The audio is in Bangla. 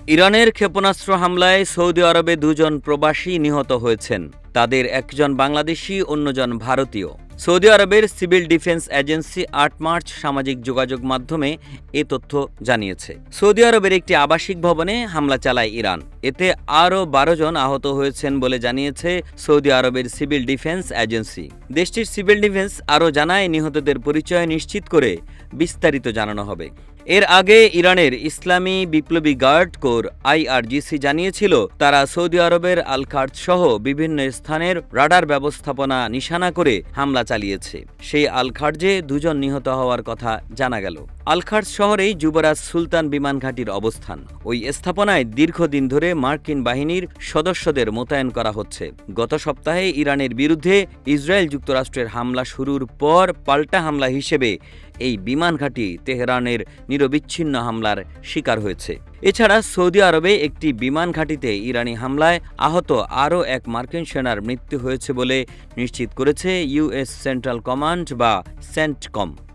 ইরানের ক্ষেপণাস্ত্র হামলায় সৌদি আরবে দুজন প্রবাসী নিহত হয়েছেন। তাদের একজন বাংলাদেশি, অন্যজন ভারতীয়। সৌদি আরবের সিভিল ডিফেন্স এজেন্সি ৮ মার্চ সামাজিক যোগাযোগ মাধ্যমে এ তথ্য জানিয়েছে। সৌদি আরবের একটি আবাসিক ভবনে হামলা চালায় ইরান। এতে আরও ১২ জন আহত হয়েছেন বলে জানিয়েছে সৌদি আরবের সিভিল ডিফেন্স এজেন্সি। দেশটির সিভিল ডিফেন্স আরও জানায়, নিহতদের পরিচয় নিশ্চিত করে বিস্তারিত জানানো হবে। এর আগে ইরানের ইসলামী বিপ্লবী গার্ড কোর IRGC জানিয়েছিল, তারা সৌদি আরবের আল-খার্জ সহ বিভিন্ন স্থানের রাডার ব্যবস্থাপনা নিশানা করে হামলা চালিয়েছে। সেই আল-খার্জে ২ জন নিহত হওয়ার কথা জানা গেল। আল-খার্জ শহরেই যুবরাজ সুলতান বিমান ঘাঁটির অবস্থান। ওই স্থাপনায় দীর্ঘদিন ধরে মার্কিন বাহিনীর সদস্যদের মোতায়েন করা হচ্ছে। গত সপ্তাহে ইরানের বিরুদ্ধে ইসরায়েল যুক্তরাষ্ট্রের হামলা শুরুর পর পাল্টা হামলা হিসেবে এই বিমান ঘাঁটি তেহরানের নিরবিচ্ছিন্ন হামলার শিকার হয়েছে। এছাড়া সৌদি আরবে একটি বিমান ঘাঁটিতে ইরানি হামলায় আহত আরও এক মার্কিন সেনার মৃত্যু হয়েছে বলে নিশ্চিত করেছে US সেন্ট্রাল কমান্ড বা সেন্টকম।